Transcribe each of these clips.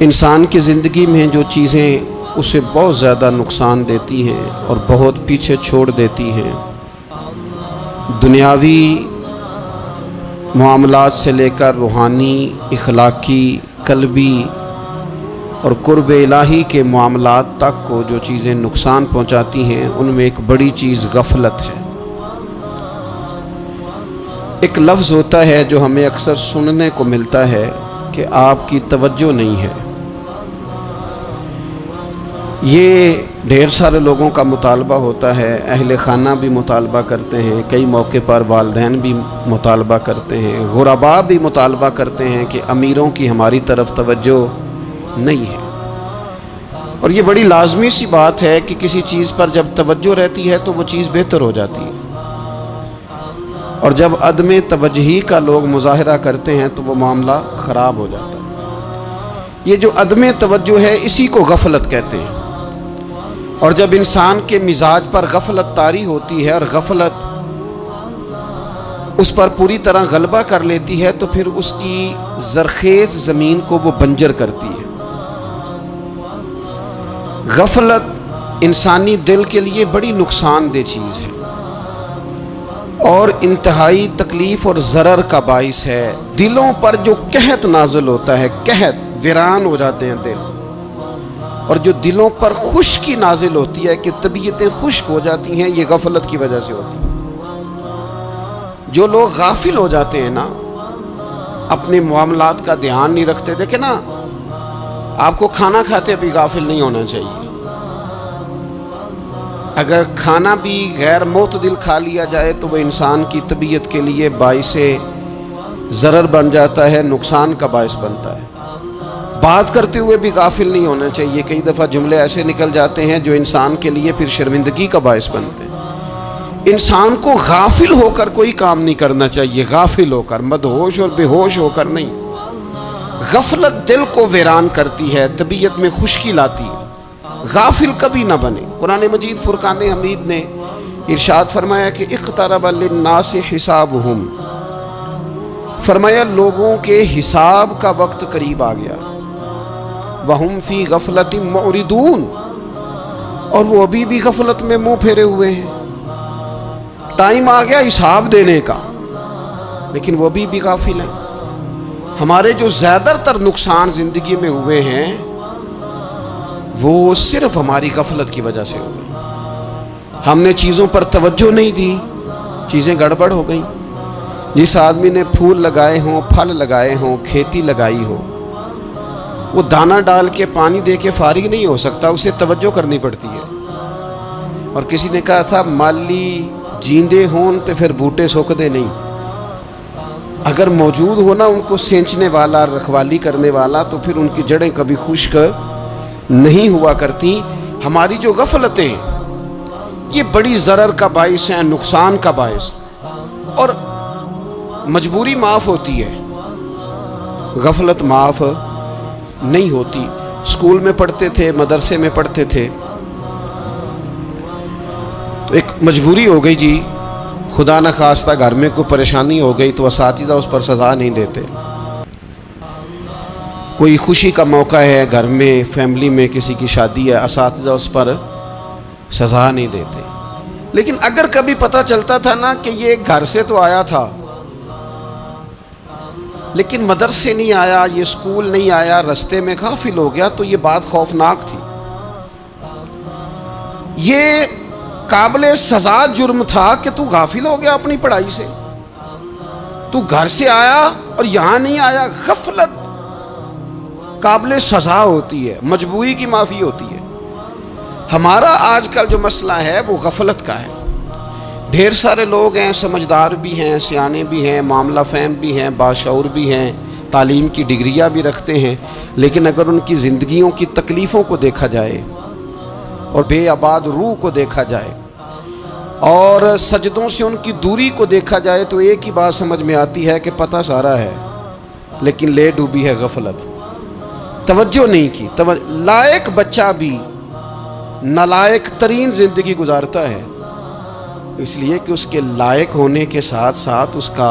انسان کی زندگی میں جو چیزیں اسے بہت زیادہ نقصان دیتی ہیں اور بہت پیچھے چھوڑ دیتی ہیں، دنیاوی معاملات سے لے کر روحانی، اخلاقی، قلبی اور قرب الہی کے معاملات تک کو جو چیزیں نقصان پہنچاتی ہیں، ان میں ایک بڑی چیز غفلت ہے۔ ایک لفظ ہوتا ہے جو ہمیں اکثر سننے کو ملتا ہے کہ آپ کی توجہ نہیں ہے۔ یہ ڈھیر سارے لوگوں کا مطالبہ ہوتا ہے، اہل خانہ بھی مطالبہ کرتے ہیں، کئی موقع پر والدین بھی مطالبہ کرتے ہیں، غرباء بھی مطالبہ کرتے ہیں کہ امیروں کی ہماری طرف توجہ نہیں ہے۔ اور یہ بڑی لازمی سی بات ہے کہ کسی چیز پر جب توجہ رہتی ہے تو وہ چیز بہتر ہو جاتی ہے، اور جب عدم توجہی کا لوگ مظاہرہ کرتے ہیں تو وہ معاملہ خراب ہو جاتا ہے۔ یہ جو عدم توجہ ہے اسی کو غفلت کہتے ہیں، اور جب انسان کے مزاج پر غفلت طاری ہوتی ہے اور غفلت اس پر پوری طرح غلبہ کر لیتی ہے تو پھر اس کی زرخیز زمین کو وہ بنجر کرتی ہے۔ غفلت انسانی دل کے لیے بڑی نقصان دہ چیز ہے اور انتہائی تکلیف اور ضرر کا باعث ہے۔ دلوں پر جو قحط نازل ہوتا ہے، قحط، ویران ہو جاتے ہیں دل، اور جو دلوں پر خشکی نازل ہوتی ہے کہ طبیعتیں خشک ہو جاتی ہیں، یہ غفلت کی وجہ سے ہوتی ہے۔ جو لوگ غافل ہو جاتے ہیں نا، اپنے معاملات کا دھیان نہیں رکھتے، دیکھیں نا، آپ کو کھانا کھاتے بھی غافل نہیں ہونا چاہیے۔ اگر کھانا بھی غیر معتدل کھا لیا جائے تو وہ انسان کی طبیعت کے لیے باعث ضرر بن جاتا ہے، نقصان کا باعث بنتا ہے۔ بات کرتے ہوئے بھی غافل نہیں ہونا چاہیے، کئی دفعہ جملے ایسے نکل جاتے ہیں جو انسان کے لیے پھر شرمندگی کا باعث بنتے ہیں۔ انسان کو غافل ہو کر کوئی کام نہیں کرنا چاہیے، غافل ہو کر، مدہوش اور بے ہوش ہو کر نہیں۔ غفلت دل کو ویران کرتی ہے، طبیعت میں خشکی لاتی ہے۔ غافل کبھی نہ بنے۔ قرآن مجید فرقان حمید نے ارشاد فرمایا کہ اقترب للناس حسابہم، فرمایا لوگوں کے حساب کا وقت قریب آ گیا۔ وَهُمْ فِي غَفْلَةٍ مُعْرِضُونَ، اور وہ ابھی بھی غفلت میں منہ پھیرے ہوئے ہیں۔ ٹائم آ گیا حساب دینے کا، لیکن وہ ابھی بھی غافل ہیں۔ ہمارے جو زیادہ تر نقصان زندگی میں ہوئے ہیں وہ صرف ہماری غفلت کی وجہ سے ہوئے۔ ہم نے چیزوں پر توجہ نہیں دی، چیزیں گڑبڑ ہو گئیں۔ جس آدمی نے پھول لگائے ہوں، پھل لگائے ہوں، کھیتی لگائی ہو، وہ دانہ ڈال کے پانی دے کے فارغ نہیں ہو سکتا، اسے توجہ کرنی پڑتی ہے۔ اور کسی نے کہا تھا مالی جیندے ہون تو پھر بوٹے سوکھدے نہیں۔ اگر موجود ہونا ان کو سینچنے والا، رکھوالی کرنے والا، تو پھر ان کی جڑیں کبھی خشک نہیں ہوا کرتی۔ ہماری جو غفلتیں یہ بڑی ضرر کا باعث ہیں، نقصان کا باعث، اور مجبوری معاف ہوتی ہے، غفلت معاف نہیں ہوتی۔ اسکول میں پڑھتے تھے، مدرسے میں پڑھتے تھے، تو ایک مجبوری ہو گئی جی، خدا نہ خواستہ گھر میں کوئی پریشانی ہو گئی تو اساتذہ اس پر سزا نہیں دیتے۔ کوئی خوشی کا موقع ہے گھر میں، فیملی میں کسی کی شادی ہے، اساتذہ اس پر سزا نہیں دیتے۔ لیکن اگر کبھی پتہ چلتا تھا نا کہ یہ گھر سے تو آیا تھا لیکن مدرسے نہیں آیا، یہ اسکول نہیں آیا، رستے میں غافل ہو گیا، تو یہ بات خوفناک تھی۔ یہ قابل سزا جرم تھا کہ تو غافل ہو گیا اپنی پڑھائی سے، تو گھر سے آیا اور یہاں نہیں آیا۔ غفلت قابل سزا ہوتی ہے، مجبوری کی معافی ہوتی ہے۔ ہمارا آج کل جو مسئلہ ہے وہ غفلت کا ہے۔ ڈھیر سارے لوگ ہیں، سمجھدار بھی ہیں، سیانے بھی ہیں، معاملہ فہم بھی ہیں، باشعور بھی ہیں، تعلیم کی ڈگریاں بھی رکھتے ہیں، لیکن اگر ان کی زندگیوں کی تکلیفوں کو دیکھا جائے اور بے آباد روح کو دیکھا جائے اور سجدوں سے ان کی دوری کو دیکھا جائے تو ایک ہی بات سمجھ میں آتی ہے کہ پتہ سارا ہے لیکن لے ڈوبی ہے غفلت۔ توجہ نہیں کی۔ لائق بچہ بھی نالائق ترین زندگی گزارتا ہے، اس لیے کہ اس کے لائق ہونے کے ساتھ ساتھ اس کا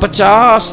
50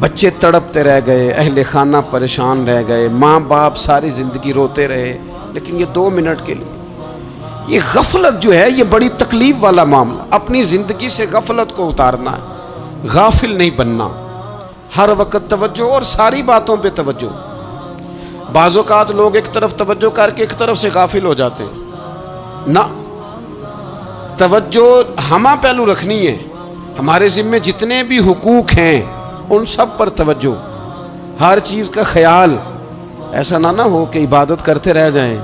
بچے تڑپتے رہ گئے، اہل خانہ پریشان رہ گئے، ماں باپ ساری زندگی روتے رہے، لیکن یہ 2 منٹ کے لیے یہ غفلت جو ہے یہ بڑی تکلیف والا معاملہ. اپنی زندگی سے غفلت کو اتارنا ہے، غافل نہیں بننا، ہر وقت توجہ اور ساری باتوں پہ توجہ. بعض اوقات لوگ ایک طرف توجہ کر کے ایک طرف سے غافل ہو جاتے ہیں. نہ، توجہ ہمہ پہلو رکھنی ہے. ہمارے ذمے جتنے بھی حقوق ہیں ان سب پر توجہ، ہر چیز کا خیال. ایسا نہ ہو کہ عبادت کرتے رہ جائیں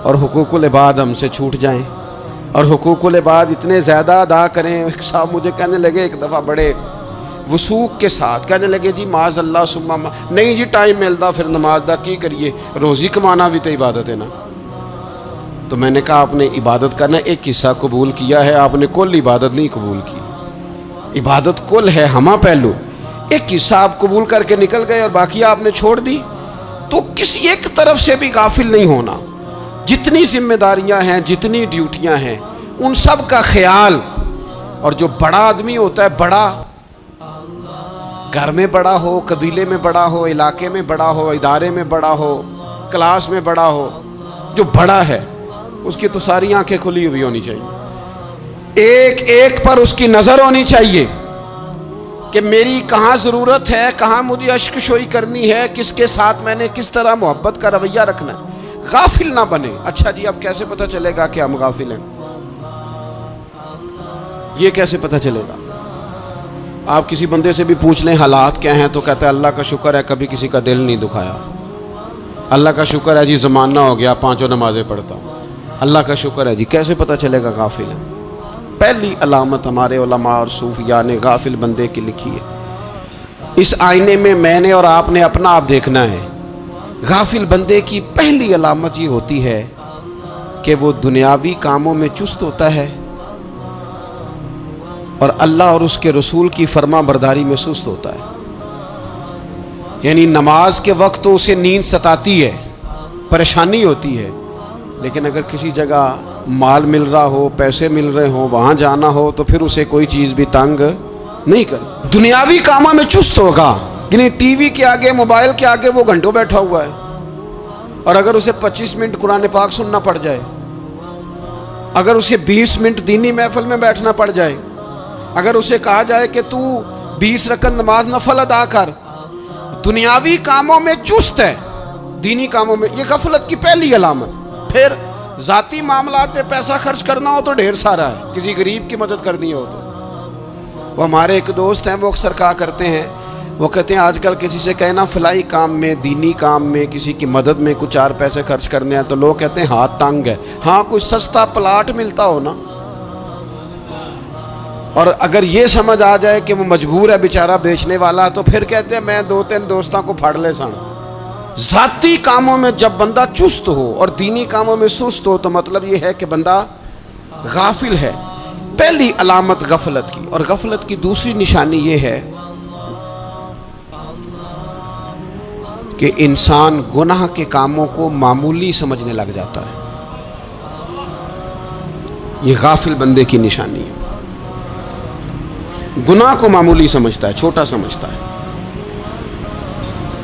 اور حقوق العباد ہم سے چھوٹ جائیں، اور حقوق العباد اتنے زیادہ ادا کریں. ایک صاحب مجھے کہنے لگے ایک دفعہ بڑے وثوق کے ساتھ کہنے لگے جی معاذ اللہ ثم نہیں جی ٹائم ملتا پھر نماز دا کی کریے، روزی کمانا بھی تو عبادت ہے نا. تو میں نے کہا آپ نے عبادت کرنا ایک حصہ قبول کیا ہے، آپ نے کل عبادت نہیں قبول کی. عبادت کل ہے، ہمہ پہلو. ایک حصہ آپ قبول کر کے نکل گئے اور باقی آپ نے چھوڑ دی. تو کسی ایک طرف سے بھی غافل نہیں ہونا. جتنی ذمہ داریاں ہیں، جتنی ڈیوٹیاں ہیں، ان سب کا خیال. اور جو بڑا آدمی ہوتا ہے، بڑا گھر میں بڑا ہو، قبیلے میں بڑا ہو، علاقے میں بڑا ہو، ادارے میں بڑا ہو، کلاس میں بڑا ہو، جو بڑا ہے اس کی تو ساری آنکھیں کھلی ہوئی ہونی چاہیے. ایک ایک پر اس کی نظر ہونی چاہیے کہ میری کہاں ضرورت ہے، کہاں مجھے اشک شوئی کرنی ہے، کس کے ساتھ میں نے کس طرح محبت کا رویہ رکھنا ہے. غافل نہ بنے. اچھا جی اب کیسے پتہ چلے گا کہ ہم غافل ہیں؟ یہ کیسے پتہ چلے گا؟ آپ کسی بندے سے بھی پوچھ لیں حالات کیا ہیں تو کہتا ہے اللہ کا شکر ہے کبھی کسی کا دل نہیں دکھایا، اللہ کا شکر ہے جی زمانہ ہو گیا 5 نمازیں پڑھتا ہوں، اللہ کا شکر ہے جی. کیسے پتہ چلے گا غافل ہیں؟ پہلی علامت ہمارے علماء اور صوفیاء نے غافل بندے کی لکھی ہے. اس آئینے میں نے اور آپ نے اپنا آپ دیکھنا ہے. غافل بندے کی پہلی علامت یہ ہوتی ہے کہ وہ دنیاوی کاموں میں چست ہوتا ہے اور اللہ اور اس کے رسول کی فرما برداری میں سست ہوتا ہے. یعنی نماز کے وقت تو اسے نیند ستاتی ہے، پریشانی ہوتی ہے، لیکن اگر کسی جگہ مال مل رہا ہو، پیسے مل رہے ہوں، وہاں جانا ہو تو پھر اسے کوئی چیز بھی تنگ نہیں کرے. دنیاوی کاموں میں چست ہوگا، یعنی ٹی وی کے آگے، موبائل کے آگے وہ گھنٹوں بیٹھا ہوا ہے. اور اگر اسے 25 منٹ قرآن پاک سننا پڑ جائے، اگر اسے 20 منٹ دینی محفل میں بیٹھنا پڑ جائے، اگر اسے کہا جائے کہ تو 20 رکعت نماز نفل ادا کر، دنیاوی کاموں میں چست ہے، دینی کاموں میں، یہ غفلت کی پہلی علامت. پھر ذاتی معاملات پہ پیسہ خرچ کرنا ہو تو ڈھیر سارا ہے، کسی غریب کی مدد کرنی ہو تو. وہ ہمارے ایک دوست ہیں، وہ اکثر کہا کرتے ہیں، وہ کہتے ہیں آج کل کسی سے کہنا فلائی کام میں، دینی کام میں، کسی کی مدد میں کچھ 4 پیسے خرچ کرنے ہیں تو لوگ کہتے ہیں ہاتھ تنگ ہے. ہاں کوئی سستا پلاٹ ملتا ہو نا، اور اگر یہ سمجھ آ جائے کہ وہ مجبور ہے بیچارہ بیچنے والا، تو پھر کہتے ہیں میں 2-3 دوستوں کو پھاڑ لے سن. ذاتی کاموں میں جب بندہ چست ہو اور دینی کاموں میں سست ہو تو مطلب یہ ہے کہ بندہ غافل ہے. پہلی علامت غفلت کی. اور غفلت کی دوسری نشانی یہ ہے کہ انسان گناہ کے کاموں کو معمولی سمجھنے لگ جاتا ہے. یہ غافل بندے کی نشانی ہے. گناہ کو معمولی سمجھتا ہے، چھوٹا سمجھتا ہے.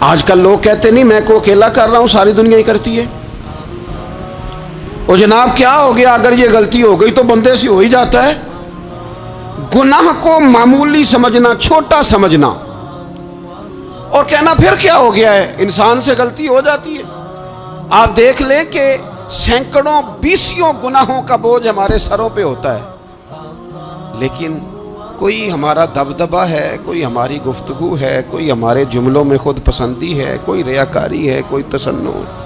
آج کل لوگ کہتے نہیں میں کو اکیلا کر رہا ہوں، ساری دنیا ہی کرتی ہے. اور جناب کیا ہو گیا، اگر یہ غلطی ہو گئی تو بندے سے ہو ہی جاتا ہے. گناہ کو معمولی سمجھنا، چھوٹا سمجھنا اور کہنا پھر کیا ہو گیا ہے، انسان سے غلطی ہو جاتی ہے. آپ دیکھ لیں کہ سینکڑوں بیسیوں گناہوں کا بوجھ ہمارے سروں پہ ہوتا ہے، لیکن کوئی ہمارا دبدبہ ہے، کوئی ہماری گفتگو ہے، کوئی ہمارے جملوں میں خود پسندی ہے، کوئی ریاکاری ہے، کوئی تصنع ہے.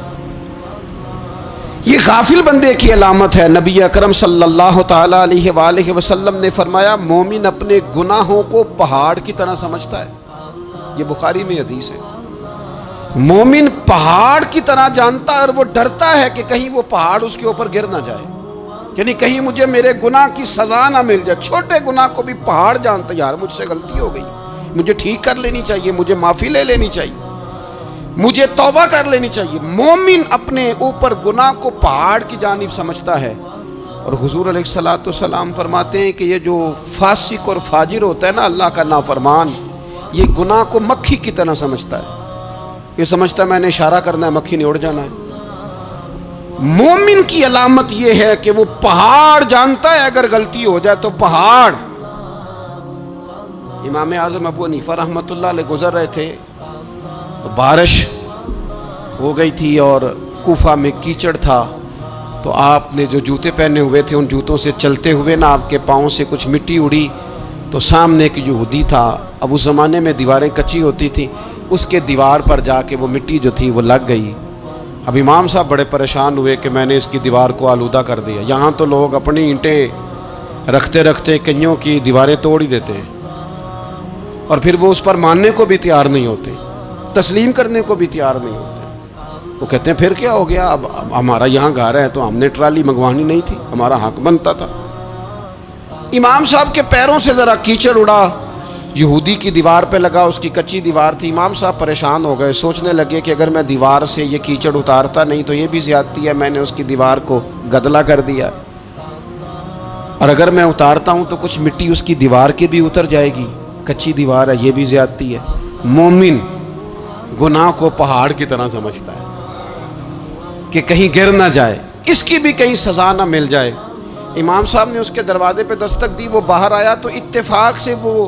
یہ غافل بندے کی علامت ہے. نبی اکرم صلی اللہ تعالیٰ علیہ وآلہ وسلم نے فرمایا مومن اپنے گناہوں کو پہاڑ کی طرح سمجھتا ہے. یہ بخاری میں حدیث ہے. مومن پہاڑ کی طرح جانتا ہے اور وہ ڈرتا ہے کہ کہیں وہ پہاڑ اس کے اوپر گر نہ جائے، یعنی کہیں مجھے میرے گناہ کی سزا نہ مل جائے. چھوٹے گناہ کو بھی پہاڑ جانتا ہے، یار مجھ سے غلطی ہو گئی، مجھے ٹھیک کر لینی چاہیے، مجھے معافی لے لینی چاہیے، مجھے توبہ کر لینی چاہیے. مومن اپنے اوپر گناہ کو پہاڑ کی جانب سمجھتا ہے. اور حضور علیہ الصلوۃ والسلام فرماتے ہیں کہ یہ جو فاسق اور فاجر ہوتا ہے نا، اللہ کا نافرمان، یہ گناہ کو مکھی کی طرح سمجھتا ہے، یہ سمجھتا ہے میں نے اشارہ کرنا ہے مکھی نے اڑ جانا ہے۔ مومن کی علامت یہ ہے کہ وہ پہاڑ جانتا ہے اگر غلطی ہو جائے تو پہاڑ۔ امام اعظم ابو حنیفہ رحمۃ اللہ علیہ گزر رہے تھے تو بارش ہو گئی تھی اور کوفہ میں کیچڑ تھا، تو آپ نے جو جوتے پہنے ہوئے تھے ان جوتوں سے چلتے ہوئے نا آپ کے پاؤں سے کچھ مٹی اڑی، تو سامنے ایک یہودی تھا، اب اس زمانے میں دیواریں کچی ہوتی تھیں، اس کے دیوار پر جا کے وہ مٹی جو تھی وہ لگ گئی۔ اب امام صاحب بڑے پریشان ہوئے کہ میں نے اس کی دیوار کو آلودہ کر دیا۔ یہاں تو لوگ اپنی اینٹیں رکھتے رکھتے کئیوں کی دیواریں توڑ ہی دیتے ہیں، اور پھر وہ اس پر ماننے کو بھی تیار نہیں ہوتے، تسلیم کرنے کو بھی تیار نہیں ہوتے۔ وہ کہتے ہیں پھر کیا ہو گیا، اب ہمارا یہاں گھر ہے تو ہم نے ٹرالی منگوانی نہیں تھی، ہمارا حق بنتا تھا۔ امام صاحب کے پیروں سے ذرا کیچڑ اڑا، یہودی کی دیوار پہ لگا، اس کی کچی دیوار تھی۔ امام صاحب پریشان ہو گئے، سوچنے لگے کہ اگر میں دیوار سے یہ کیچڑ اتارتا نہیں تو یہ بھی زیادتی ہے، میں نے اس کی دیوار کو گدلا کر دیا، اور اگر میں اتارتا ہوں تو کچھ مٹی اس کی دیوار کے بھی اتر جائے گی، کچی دیوار ہے، یہ بھی زیادتی ہے۔ مومن گناہ کو پہاڑ کی طرح سمجھتا ہے کہ کہیں گر نہ جائے، اس کی بھی کہیں سزا نہ مل جائے۔ امام صاحب نے اس کے دروازے پہ دستک دی، وہ باہر آیا تو اتفاق سے وہ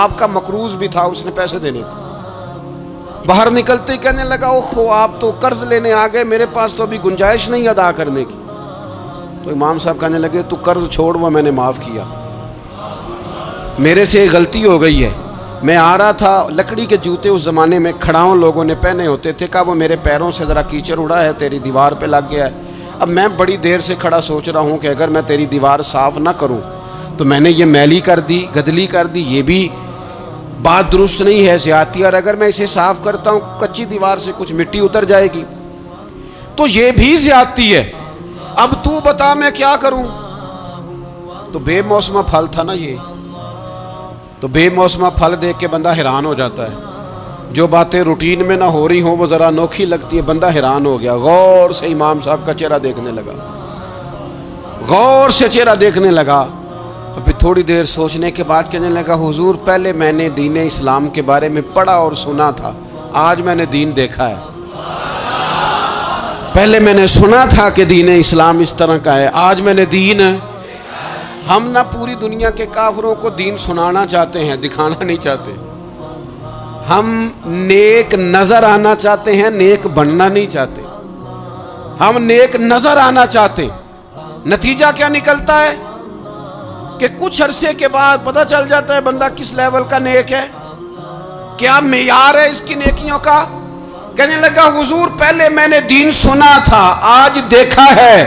آپ کا مقروض بھی تھا، اس نے پیسے دینے تھے۔ باہر نکلتے ہی کہنے لگا اوہو آپ تو قرض لینے آ گئے، میرے پاس تو ابھی گنجائش نہیں ادا کرنے کی۔ تو امام صاحب کہنے لگے تو قرض چھوڑ، وہ میں نے معاف کیا، میرے سے غلطی ہو گئی ہے۔ میں آ رہا تھا، لکڑی کے جوتے اس زمانے میں کھڑاؤں لوگوں نے پہنے ہوتے تھے، کہا وہ میرے پیروں سے ذرا کیچڑ اڑا ہے، تیری دیوار پہ لگ گیا ہے۔ اب میں بڑی دیر سے کھڑا سوچ رہا ہوں کہ اگر میں تیری دیوار صاف نہ کروں تو میں نے یہ میلی کر دی، گدلی کر دی، یہ بھی بات درست نہیں ہے، زیادتی، اور اگر میں اسے صاف کرتا ہوں کچی دیوار سے کچھ مٹی اتر جائے گی تو یہ بھی زیادتی ہے، اب تو بتا میں کیا کروں۔ تو بے موسمہ پھل تھا نا یہ، تو بے موسمہ پھل دیکھ کے بندہ حیران ہو جاتا ہے، جو باتیں روٹین میں نہ ہو رہی ہوں وہ ذرا انوکھی لگتی ہے، بندہ حیران ہو گیا، غور سے امام صاحب کا چہرہ دیکھنے لگا، غور سے چہرہ دیکھنے لگا، اور پھر تھوڑی دیر سوچنے کے بعد کہنے لگا حضور پہلے میں نے دین اسلام کے بارے میں پڑھا اور سنا تھا، آج میں نے دین دیکھا ہے۔ پہلے میں نے سنا تھا کہ دین اسلام اس طرح کا ہے، آج میں نے دین۔ ہم نہ پوری دنیا کے کافروں کو دین سنانا چاہتے ہیں، دکھانا نہیں چاہتے، ہم نیک نظر آنا چاہتے ہیں، نیک بننا نہیں چاہتے، ہم نیک نظر آنا چاہتے ہیں۔ نتیجہ کیا نکلتا ہے کہ کچھ عرصے کے بعد پتہ چل جاتا ہے بندہ کس لیول کا نیک ہے، کیا معیار ہے اس کی نیکیوں کا۔ کہنے لگا حضور پہلے میں نے دین سنا تھا، آج دیکھا ہے۔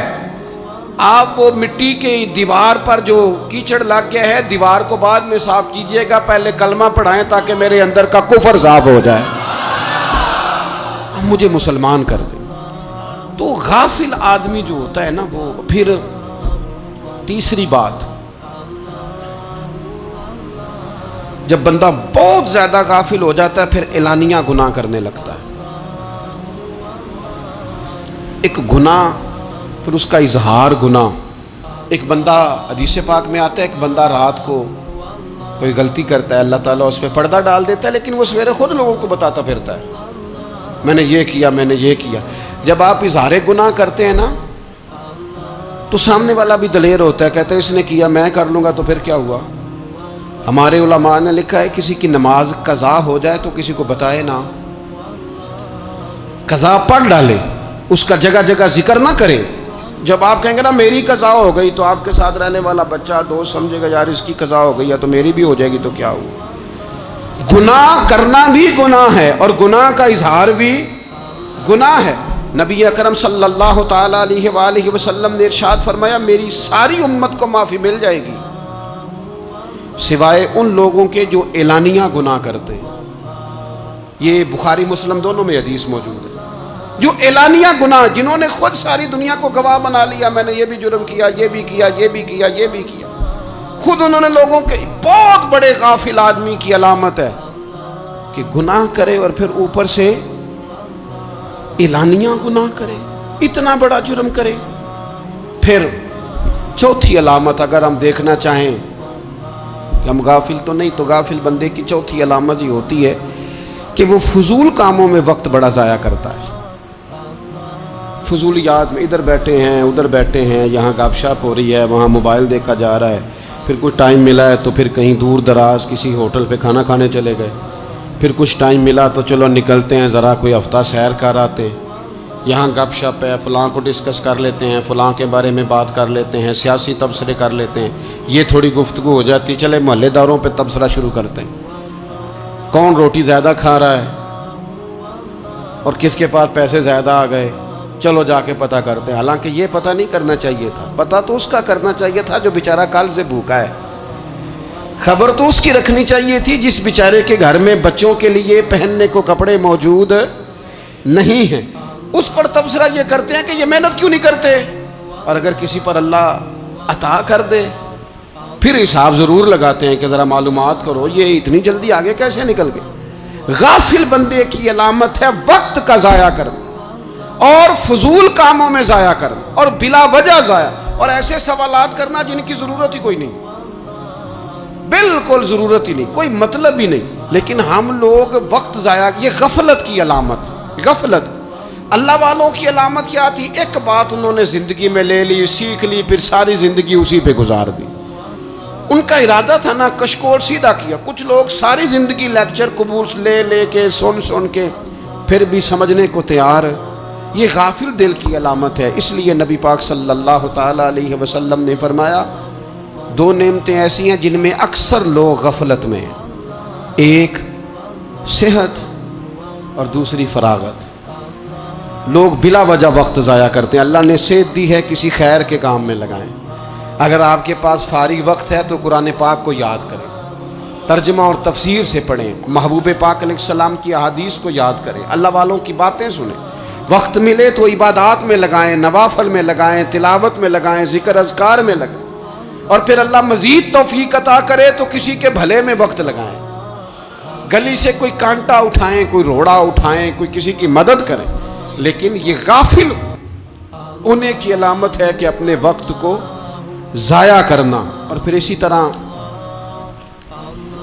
آپ وہ مٹی کی دیوار پر جو کیچڑ لگ گیا ہے، دیوار کو بعد میں صاف کیجئے گا، پہلے کلمہ پڑھائیں تاکہ میرے اندر کا کفر صاف ہو جائے، مجھے مسلمان کر دیں۔ تو غافل آدمی جو ہوتا ہے نا، وہ پھر تیسری بات، جب بندہ بہت زیادہ غافل ہو جاتا ہے پھر اعلانیہ گناہ کرنے لگتا ہے۔ ایک گناہ، پھر اس کا اظہار گناہ۔ ایک بندہ، حدیث پاک میں آتا ہے، ایک بندہ رات کو کوئی غلطی کرتا ہے، اللہ تعالیٰ اس پہ پردہ ڈال دیتا ہے، لیکن وہ سویرے خود لوگوں کو بتاتا پھرتا ہے میں نے یہ کیا، میں نے یہ کیا۔ جب آپ اظہار گناہ کرتے ہیں نا تو سامنے والا بھی دلیر ہوتا ہے، کہتا ہے اس نے کیا میں کر لوں گا تو پھر کیا ہوا۔ ہمارے علماء نے لکھا ہے کسی کی نماز قضا ہو جائے تو کسی کو بتائے نہ، قضا پڑھ ڈالے، اس کا جگہ جگہ ذکر نہ کرے۔ جب آپ کہیں گے نا میری قضا ہو گئی تو آپ کے ساتھ رہنے والا بچہ دوست سمجھے گا یار اس کی قضا ہو گئی ہے تو میری بھی ہو جائے گی تو کیا ہوا۔ گناہ کرنا بھی گناہ ہے اور گناہ کا اظہار بھی گناہ ہے۔ نبی اکرم صلی اللہ تعالی علیہ وآلہ وسلم نے ارشاد فرمایا میری ساری امت کو معافی مل جائے گی سوائے ان لوگوں کے جو اعلانیہ گناہ کرتے ہیں۔ یہ بخاری مسلم دونوں میں حدیث موجود ہے۔ جو اعلانیہ گناہ، جنہوں نے خود ساری دنیا کو گواہ بنا لیا، میں نے یہ بھی جرم کیا، یہ بھی کیا، یہ بھی کیا، یہ بھی کیا، خود انہوں نے لوگوں کے، بہت بڑے غافل آدمی کی علامت ہے کہ گناہ کرے اور پھر اوپر سے اعلانیہ گناہ کرے، اتنا بڑا جرم کرے۔ پھر چوتھی علامت اگر ہم دیکھنا چاہیں کہ ہم غافل تو نہیں، تو غافل بندے کی چوتھی علامت یہ ہوتی ہے کہ وہ فضول کاموں میں وقت بڑا ضائع کرتا ہے، فضولیات میں، ادھر بیٹھے ہیں ادھر بیٹھے ہیں، یہاں گپ شپ ہو رہی ہے، وہاں موبائل دیکھا جا رہا ہے، پھر کچھ ٹائم ملا ہے تو پھر کہیں دور دراز کسی ہوٹل پہ کھانا کھانے چلے گئے، پھر کچھ ٹائم ملا تو چلو نکلتے ہیں ذرا کوئی ہفتہ سیر کر آتے ہیں، یہاں گپ شپ ہے، فلاں کو ڈسکس کر لیتے ہیں، فلاں کے بارے میں بات کر لیتے ہیں، سیاسی تبصرے کر لیتے ہیں، یہ تھوڑی گفتگو ہو جاتی، چلے محلے داروں پہ تبصرہ شروع کرتے ہیں، کون روٹی زیادہ کھا رہا ہے اور کس کے پاس پیسے زیادہ آ گئے، چلو جا کے پتہ کرتے ہیں۔ حالانکہ یہ پتہ نہیں کرنا چاہیے تھا، پتہ تو اس کا کرنا چاہیے تھا جو بیچارہ کل سے بھوکا ہے، خبر تو اس کی رکھنی چاہیے تھی جس بیچارے کے گھر میں بچوں کے لیے پہننے کو کپڑے موجود نہیں ہیں، اس پر تبصرہ یہ کرتے ہیں کہ یہ محنت کیوں نہیں کرتے، اور اگر کسی پر اللہ عطا کر دے پھر حساب ضرور لگاتے ہیں کہ ذرا معلومات کرو یہ اتنی جلدی آگے کیسے نکل گئے۔ غافل بندے کی علامت ہے وقت کا ضائع کرنا اور فضول کاموں میں ضائع کرنا اور بلا وجہ ضائع، اور ایسے سوالات کرنا جن کی ضرورت ہی کوئی نہیں، بالکل ضرورت ہی نہیں، کوئی مطلب ہی نہیں، لیکن ہم لوگ وقت ضائع، یہ غفلت کی علامت، غفلت۔ اللہ والوں کی علامت کیا تھی؟ ایک بات انہوں نے زندگی میں لے لی، سیکھ لی، پھر ساری زندگی اسی پہ گزار دی۔ ان کا ارادہ تھا نا کشکول سیدھا کیا۔ کچھ لوگ ساری زندگی لیکچر قبول لے لے کے سن کے پھر بھی سمجھنے کو تیار، یہ غافل دل کی علامت ہے۔ اس لیے نبی پاک صلی اللہ تعالی علیہ وسلم نے فرمایا دو نعمتیں ایسی ہیں جن میں اکثر لوگ غفلت میں ہیں، ایک صحت اور دوسری فراغت۔ لوگ بلا وجہ وقت ضائع کرتے ہیں۔ اللہ نے صحت دی ہے، کسی خیر کے کام میں لگائیں۔ اگر آپ کے پاس فارغ وقت ہے تو قرآن پاک کو یاد کریں، ترجمہ اور تفسیر سے پڑھیں، محبوب پاک علیہ السلام کی احادیث کو یاد کریں، اللہ والوں کی باتیں سنیں۔ وقت ملے تو عبادات میں لگائیں، نوافل میں لگائیں، تلاوت میں لگائیں، ذکر اذکار میں لگائیں، اور پھر اللہ مزید توفیق عطا کرے تو کسی کے بھلے میں وقت لگائیں، گلی سے کوئی کانٹا اٹھائیں، کوئی روڑا اٹھائیں، کوئی کسی کی مدد کریں۔ لیکن یہ غافل ہونے کی علامت ہے کہ اپنے وقت کو ضائع کرنا۔ اور پھر اسی طرح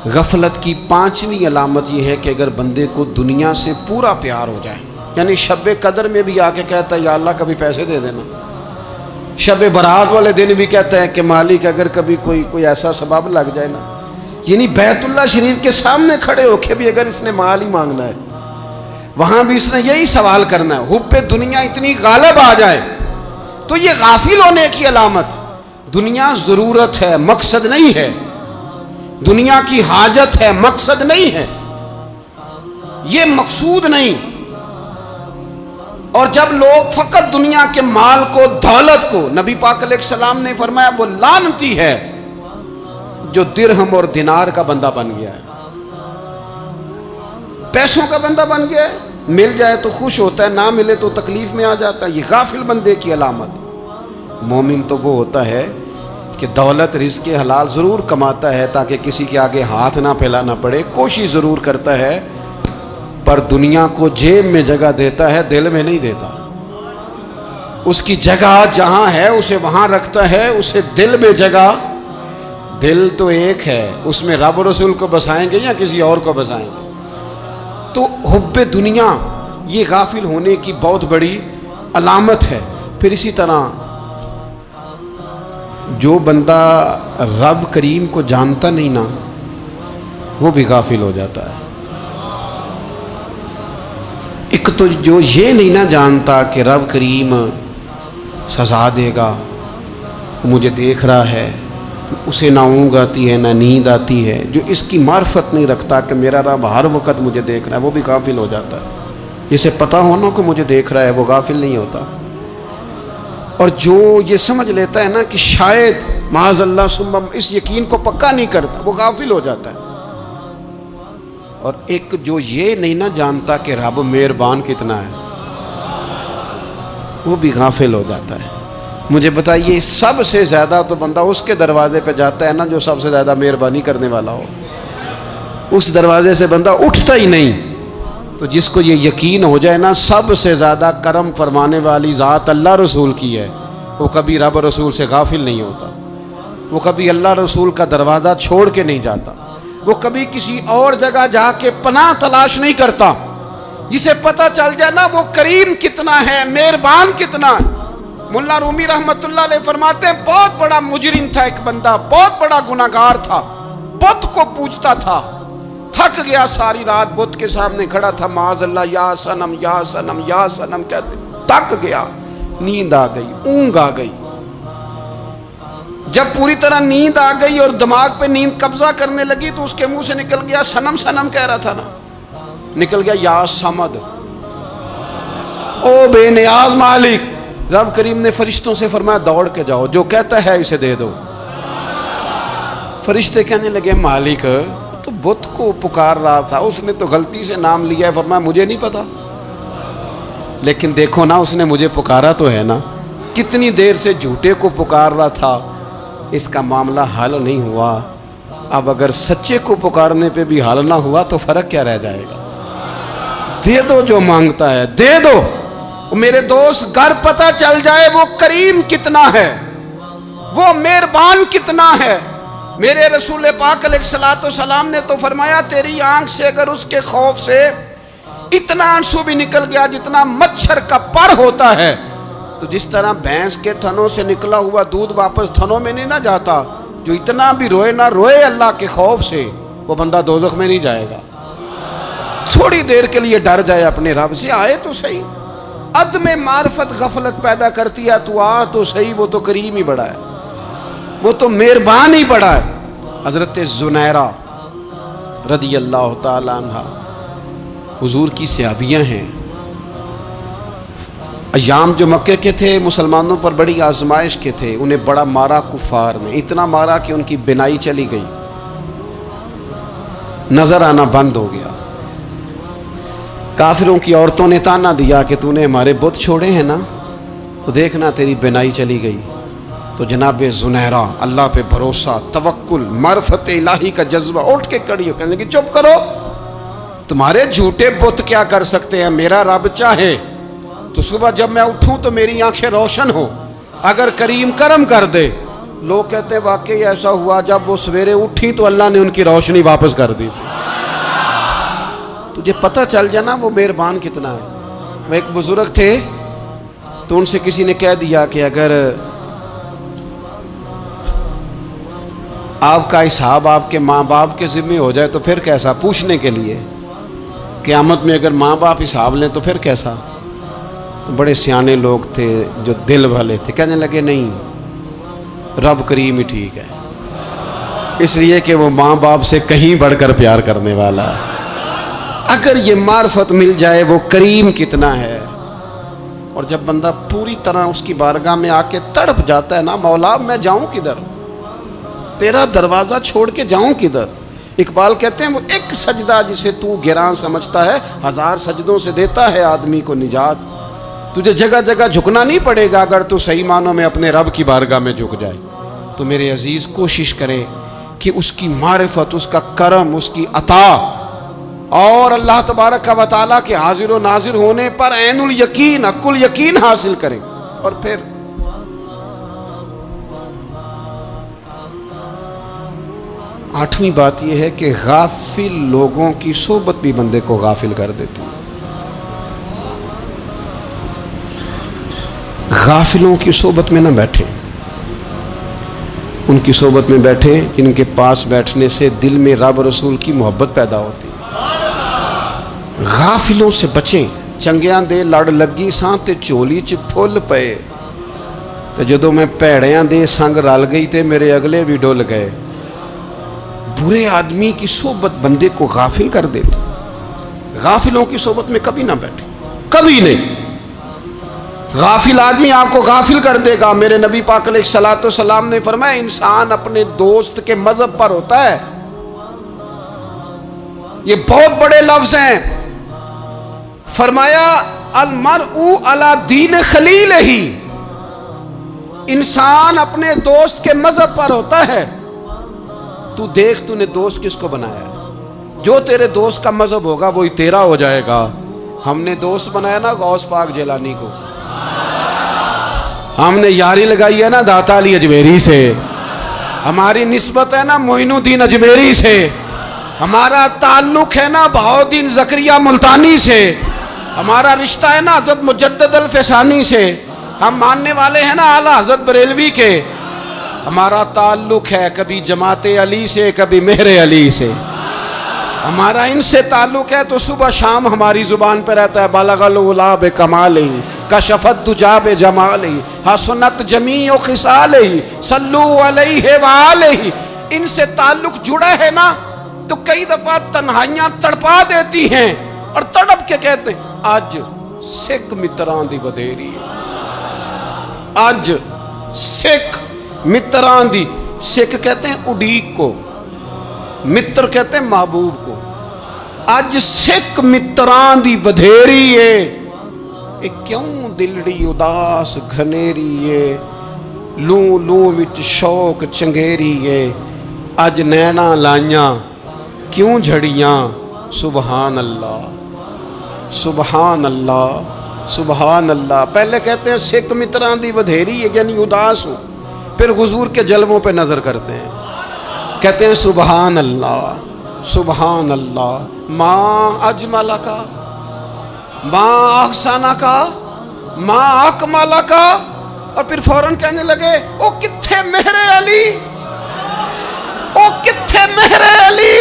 غفلت کی پانچویں علامت یہ ہے کہ اگر بندے کو دنیا سے پورا پیار ہو جائے، یعنی شب قدر میں بھی آ کے کہتا ہے یا اللہ کبھی پیسے دے دینا، شب برات والے دن بھی کہتا ہے کہ مالک اگر کبھی کوئی ایسا سبب لگ جائے نا، یعنی بیت اللہ شریف کے سامنے کھڑے ہو کے بھی اگر اس نے مال ہی مانگنا ہے وہاں بھی اس نے یہی سوال کرنا ہے، حب دنیا اتنی غالب آ جائے تو یہ غافل ہونے کی علامت۔ دنیا ضرورت ہے، مقصد نہیں ہے، دنیا کی حاجت ہے، مقصد نہیں ہے، یہ مقصود نہیں۔ اور جب لوگ فقط دنیا کے مال کو، دولت کو، نبی پاک علیہ السلام نے فرمایا وہ لعنتی ہے جو درہم اور دینار کا بندہ بن گیا ہے، پیسوں کا بندہ بن گیا ہے، مل جائے تو خوش ہوتا ہے، نہ ملے تو تکلیف میں آ جاتا ہے۔ یہ غافل بندے کی علامت۔ مومن تو وہ ہوتا ہے کہ دولت رزق حلال ضرور کماتا ہے تاکہ کسی کے آگے ہاتھ نہ پھیلانا پڑے، کوشش ضرور کرتا ہے، پر دنیا کو جیب میں جگہ دیتا ہے، دل میں نہیں دیتا۔ اس کی جگہ جہاں ہے اسے وہاں رکھتا ہے، اسے دل میں جگہ، دل تو ایک ہے، اس میں رب رسول کو بسائیں گے یا کسی اور کو بسائیں گے؟ تو حب دنیا یہ غافل ہونے کی بہت بڑی علامت ہے۔ پھر اسی طرح جو بندہ رب کریم کو جانتا نہیں نا وہ بھی غافل ہو جاتا ہے۔ ایک تو جو یہ نہیں نہ جانتا کہ رب کریم سزا دے گا، مجھے دیکھ رہا ہے، اسے نہ اونگ آتی ہے نہ نیند آتی ہے، جو اس کی معرفت نہیں رکھتا کہ میرا رب ہر وقت مجھے دیکھ رہا ہے، وہ بھی غافل ہو جاتا ہے۔ جسے پتہ ہونا کہ مجھے دیکھ رہا ہے وہ غافل نہیں ہوتا۔ اور جو یہ سمجھ لیتا ہے نا کہ شاید معاذ اللہ ثم، اس یقین کو پکا نہیں کرتا، وہ غافل ہو جاتا ہے۔ اور ایک جو یہ نہیں نہ جانتا کہ رب مہربان کتنا ہے، وہ بھی غافل ہو جاتا ہے۔ مجھے بتائیے سب سے زیادہ تو بندہ اس کے دروازے پہ جاتا ہے نا جو سب سے زیادہ مہربانی کرنے والا ہو، اس دروازے سے بندہ اٹھتا ہی نہیں۔ تو جس کو یہ یقین ہو جائے نا سب سے زیادہ کرم فرمانے والی ذات اللہ رسول کی ہے، وہ کبھی رب رسول سے غافل نہیں ہوتا۔ وہ کبھی اللہ رسول کا دروازہ چھوڑ کے نہیں جاتا، وہ کبھی کسی اور جگہ جا کے پناہ تلاش نہیں کرتا۔ جسے پتہ چل جائے نا وہ کریم کتنا ہے، مہربان کتنا ہے۔ ملا رومی رحمت اللہ علیہ فرماتے ہیں بہت بڑا مجرم تھا ایک بندہ، بہت بڑا گناہگار تھا، بت کو پوجتا تھا، تھک گیا، ساری رات بت کے سامنے کھڑا تھا، معاذ اللہ یا صنم یا صنم یا صنم کہتے، تھک گیا، نیند آ گئی، اونگ آ گئی۔ جب پوری طرح نیند آ گئی اور دماغ پہ نیند قبضہ کرنے لگی تو اس کے منہ سے نکل گیا، صنم صنم کہہ رہا تھا نا، نکل گیا یا صمد، او بے نیاز مالک۔ رب کریم نے فرشتوں سے فرمایا دوڑ کے جاؤ، جو کہتا ہے اسے دے دو۔ فرشتے کہنے لگے مالک تو بت کو پکار رہا تھا، اس نے تو غلطی سے نام لیا ہے۔ فرمایا مجھے نہیں پتا، لیکن دیکھو نا اس نے مجھے پکارا تو ہے نا، کتنی دیر سے جھوٹے کو پکار رہا تھا، اس کا معاملہ حل نہیں ہوا، اب اگر سچے کو پکارنے پہ بھی حل نہ ہوا تو فرق کیا رہ جائے گا؟ دے دو جو مانگتا ہے، دے دو۔ میرے دوست گھر پتہ چل جائے وہ کریم کتنا ہے، وہ مہربان کتنا ہے۔ میرے رسول پاک علیہ الصلوۃ والسلام نے تو فرمایا تیری آنکھ سے اگر اس کے خوف سے اتنا آنسو بھی نکل گیا جتنا مچھر کا پر ہوتا ہے، تو جس طرح بھینس کے تھنوں سے نکلا ہوا دودھ واپس تھنوں میں نہیں نہ جاتا، جو اتنا بھی روئے نہ روئے اللہ کے خوف سے، وہ بندہ دوزخ میں نہیں جائے گا۔ تھوڑی دیر کے لیے ڈر جائے اپنے رب سے، آئے تو صحیح۔ عدم معرفت غفلت پیدا کرتی ہے، تو آ تو صحیح، وہ تو کریم ہی بڑا ہے، وہ تو مہربان ہی بڑا ہے۔ حضرت زنیرہ رضی اللہ تعالی عنہ حضور کی صحابیاں ہیں۔ ایام جو مکے کے تھے مسلمانوں پر بڑی آزمائش کے تھے، انہیں بڑا مارا کفار نے، اتنا مارا کہ ان کی بینائی چلی گئی، نظر آنا بند ہو گیا۔ کافروں کی عورتوں نے تانا دیا کہ تو نے ہمارے بت چھوڑے ہیں نا، تو دیکھنا تیری بینائی چلی گئی۔ تو جناب زنیرہ اللہ پہ بھروسہ، توکل، معرفت الہی کا جذبہ، اٹھ کے کھڑی ہو کہنے لگی چپ کرو، تمہارے جھوٹے بت کیا کر سکتے ہیں، میرا رب چاہے تو صبح جب میں اٹھوں تو میری آنکھیں روشن ہو، اگر کریم کرم کر دے۔ لوگ کہتے ہیں واقعی ایسا ہوا، جب وہ سویرے اٹھی تو اللہ نے ان کی روشنی واپس کر دی تھی۔ تجھے پتہ چل جانا وہ مہربان کتنا ہے۔ وہ ایک بزرگ تھے تو ان سے کسی نے کہہ دیا کہ اگر آپ کا حساب آپ کے ماں باپ کے ذمہ ہو جائے تو پھر کیسا، پوچھنے کے لیے قیامت میں اگر ماں باپ حساب لیں تو پھر کیسا۔ تو بڑے سیانے لوگ تھے جو دل والے تھے، کہنے لگے نہیں، رب کریم ہی ٹھیک ہے، اس لیے کہ وہ ماں باپ سے کہیں بڑھ کر پیار کرنے والا ہے۔ اگر یہ معرفت مل جائے وہ کریم کتنا ہے، اور جب بندہ پوری طرح اس کی بارگاہ میں آ کے تڑپ جاتا ہے نا، مولا میں جاؤں کدھر، تیرا دروازہ چھوڑ کے جاؤں کدھر۔ اقبال کہتے ہیں وہ ایک سجدہ جسے تو گراں سمجھتا ہے، 1000 سجدوں سے دیتا ہے آدمی کو نجات۔ تجھے جگہ جگہ جھکنا نہیں پڑے گا اگر تو صحیح معنوں میں اپنے رب کی بارگاہ میں جھک جائے۔ تو میرے عزیز کوشش کرے کہ اس کی معرفت، اس کا کرم، اس کی عطا اور اللہ تبارک و تعالیٰ کے حاضر و ناظر ہونے پر عین الیقین، حق الیقین حاصل کریں۔ اور پھر 8ویں بات یہ ہے کہ غافل لوگوں کی صحبت بھی بندے کو غافل کر دیتی ہے۔ غافلوں کی صحبت میں نہ بیٹھیں، ان کی صحبت میں بیٹھیں جن کے پاس بیٹھنے سے دل میں رب رسول کی محبت پیدا ہوتی ہے۔ غافلوں سے بچیں۔ چنگیاں دے لڑ لگی ساں تے چولی چ پھل پئے، تے جدوں میں پیڑیاں دے سنگ رل گئی تے میرے اگلے بھی ڈول گئے۔ برے آدمی کی صحبت بندے کو غافل کر دیتی۔ غافلوں کی صحبت میں کبھی نہ بیٹھے، کبھی نہیں۔ غافل آدمی آپ کو غافل کر دے گا۔ میرے نبی پاک علیہ الصلوۃ والسلام نے فرمایا انسان اپنے دوست کے مذہب پر ہوتا ہے۔ یہ بہت بڑے لفظ ہیں۔ فرمایا المرء علی دین خلیلہ، انسان اپنے دوست کے مذہب پر ہوتا ہے۔ تو دیکھ تو نے دوست کس کو بنایا ہے، جو تیرے دوست کا مذہب ہوگا وہی تیرا ہو جائے گا۔ ہم نے دوست بنایا نا غوث پاک جیلانی کو، ہم نے یاری لگائی ہے نا داتا علی اجمیری سے، ہماری نسبت ہے نا معین الدین اجمیری سے، ہمارا تعلق ہے نا بہاؤالدین زکریا ملتانی سے، ہمارا رشتہ ہے نا حضرت مجدد الفسانی سے، ہم ماننے والے ہیں نا اعلیٰ حضرت بریلوی کے، ہمارا تعلق ہے کبھی جماعت علی سے کبھی مہر علی سے، ہمارا ان سے تعلق ہے تو صبح شام ہماری زبان پہ رہتا ہے بلغ العلا بکمالہ کشفت دجا بجمالہ حسنت جمیع خصالہ صلو علیہ وآلہ۔ ان سے تعلق جڑا ہے نا تو کئی دفعہ تنہائیاں تڑپا دیتی ہیں اور تڑپ کے کہتے ہیں آج سکھ متران دی ودیری ہے، آج سکھ متران دی، سکھ کہتے ہیں اڈیق کو، متر کہتے ہیں محبوب کو، اج سکھ متران دی ودھیری ہے، اے کیوں دلڑی اداس گھنیری ہے، لوں لوں وچ شوق چنگیری ہے، اج نینا لائیاں کیوں جھڑیاں، سبحان اللہ سبحان اللہ سبحان اللہ۔ پہلے کہتے ہیں سکھ متران دی ودھیری ہے یعنی اداس ہوں، پھر حضور کے جلووں پہ نظر کرتے ہیں، کہتے ہیں سبحان اللہ سبحان اللہ، ماں اجمل کا ماں احسانہ کا ماں اکمالہ کا، اور پھر فوراً کہنے لگے او کتھے مہر علی، او کتھے مہر علی،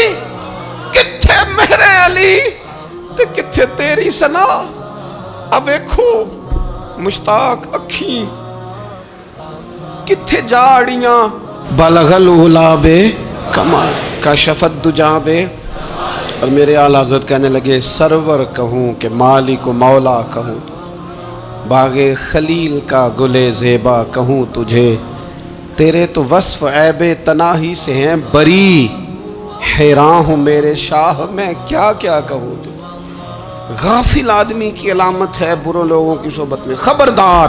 کتھے مہر علی تے کتھے تیری سنا، اب دیکھو مشتاق اکھیں کتھے جاڑیاں، بلغ العلا بے کمال کشفت دجا بے، اور میرے اعلیٰ حضرت کہنے لگے سرور کہوں کہ مالک و مولا کہوں، باغ خلیل کا گلے زیبا کہوں تجھے، تیرے تو وصف عیب تناہی سے ہیں بری، حیران ہوں میرے شاہ میں کیا کیا کہوں تو۔ غافل آدمی کی علامت ہے برے لوگوں کی صحبت میں، خبردار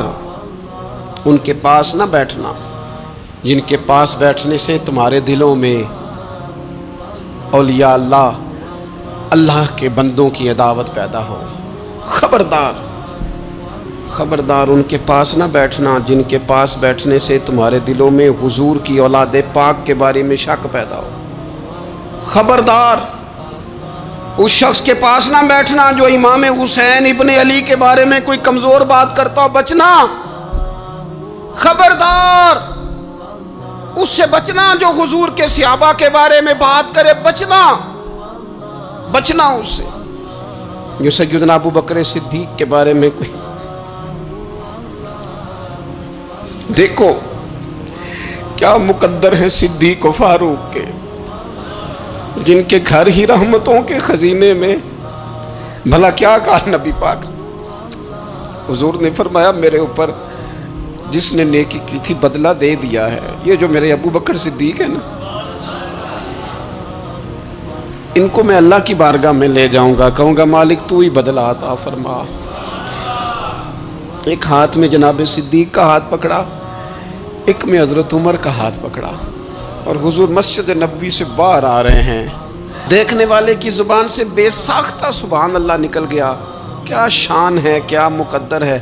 ان کے پاس نہ بیٹھنا جن کے پاس بیٹھنے سے تمہارے دلوں میں اولیاء اللہ اللہ کے بندوں کی عداوت پیدا ہو، خبردار خبردار ان کے پاس نہ بیٹھنا جن کے پاس بیٹھنے سے تمہارے دلوں میں حضور کی اولاد پاک کے بارے میں شک پیدا ہو، خبردار اس شخص کے پاس نہ بیٹھنا جو امام حسین ابن علی کے بارے میں کوئی کمزور بات کرتا ہو، بچنا، خبردار اس سے بچنا جو حضور کے صحابہ کے بارے میں بات کرے، بچنا بچنا اس سے، جو سیدنا ابو بکر صدیق کے بارے میں کوئی، دیکھو کیا مقدر ہے صدیق و فاروق کے، جن کے گھر ہی رحمتوں کے خزینے میں، بھلا کیا کہا نبی پاک، حضور نے فرمایا میرے اوپر جس نے نیکی کی تھی بدلہ دے دیا ہے، یہ جو میرے ابو بکر صدیق ہے نا، ان کو میں اللہ کی بارگاہ میں لے جاؤں گا، کہوں گا مالک تو ہی بدلہ عطا فرما۔ ایک ہاتھ میں جناب صدیق کا ہاتھ پکڑا، ایک میں حضرت عمر کا ہاتھ پکڑا، اور حضور مسجد نبوی سے باہر آ رہے ہیں، دیکھنے والے کی زبان سے بے ساختہ سبحان اللہ نکل گیا، کیا شان ہے کیا مقدر ہے،